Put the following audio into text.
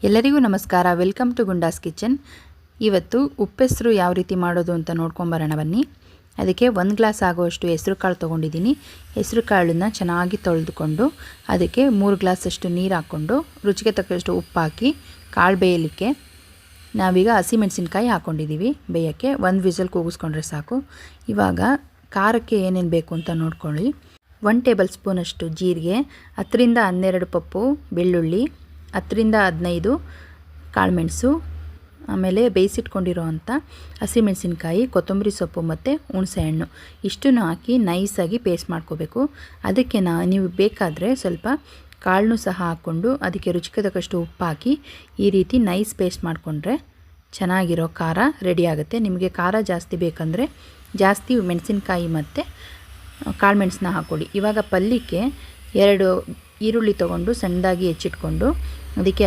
ಎಲ್ಲರಿಗೂ ನಮಸ್ಕಾರ. Welcome to Gunda's kitchen. ಇವತ್ತು ಉಪ್ಪೆಸರು ಯಾವ ರೀತಿ ಮಾಡೋದು ಅಂತ ನೋಡ್ಕೊಂಬರೋಣ ಬನ್ನಿ. ಅದಕ್ಕೆ 1 ಗ್ಲಾಸ್ ಆಗುವಷ್ಟು ಹೆಸರು ಕಾಳು ತೊಗೊಂಡಿದ್ದೀನಿ. ಹೆಸರು ಕಾಳನ್ನು ಚೆನ್ನಾಗಿ ತೊಳೆದುಕೊಂಡು ಅದಕ್ಕೆ 3 ಗ್ಲಾಸಷ್ಟು ನೀರು ಹಾಕ್ಕೊಂಡು ರುಚಿಗೆ ತಕ್ಕಷ್ಟು ಉಪ್ಪು ಹಾಕಿ ಕಾಳು ಬೇಯಲಿಕ್ಕೆ ನಾವೀಗ ಹಸಿಮೆಣಸಿನ್ಕಾಯಿ ಹಾಕ್ಕೊಂಡಿದ್ದೀವಿ. ಬೇಯೋಕ್ಕೆ 1 ವಿಸಲ್ ಕೂಗಿಸ್ಕೊಂಡ್ರೆ ಸಾಕು. ಇವಾಗ ಖಾರಕ್ಕೆ ಏನೇನು ಬೇಕು ಅಂತ ನೋಡ್ಕೊಳ್ಳಿ. 1 ಟೇಬಲ್ ಸ್ಪೂನಷ್ಟು ಜೀರಿಗೆ, 10 ರಿಂದ 12 ಪಪ್ಪು ಬೆಳ್ಳುಳ್ಳಿ, 10 ರಿಂದ 15 ಕಾಳುಮೆಣಸು, ಆಮೇಲೆ ಬೇಯಿಸಿಟ್ಕೊಂಡಿರೋ ಅಂಥ ಹಸಿಮೆಣಸಿನ್ಕಾಯಿ, ಕೊತ್ತಂಬರಿ ಸೊಪ್ಪು ಮತ್ತು ಹುಣಸೆಹಣ್ಣು ಇಷ್ಟನ್ನು ಹಾಕಿ ನೈಸಾಗಿ ಪೇಸ್ಟ್ ಮಾಡ್ಕೋಬೇಕು. ಅದಕ್ಕೆ ನೀವು ಬೇಕಾದರೆ ಸ್ವಲ್ಪ ಕಾಳನ್ನು ಸಹ ಹಾಕ್ಕೊಂಡು ಅದಕ್ಕೆ ರುಚಿಗೆ ತಕ್ಕಷ್ಟು ಉಪ್ಪು ಹಾಕಿ ಈ ರೀತಿ ನೈಸ್ ಪೇಸ್ಟ್ ಮಾಡಿಕೊಂಡ್ರೆ ಚೆನ್ನಾಗಿರೋ ಖಾರ ರೆಡಿ ಆಗುತ್ತೆ. ನಿಮಗೆ ಖಾರ ಜಾಸ್ತಿ ಬೇಕಂದರೆ ಜಾಸ್ತಿ ಮೆಣಸಿನ್ಕಾಯಿ ಮತ್ತು ಕಾಳುಮೆಣಸನ್ನ ಹಾಕ್ಕೊಳ್ಳಿ. ಇವಾಗ ಪಲ್ಯಕ್ಕೆ 2 ಈರುಳ್ಳಿ ತೊಗೊಂಡು ಸಣ್ಣದಾಗಿ ಹೆಚ್ಚಿಟ್ಕೊಂಡು ಅದಕ್ಕೆ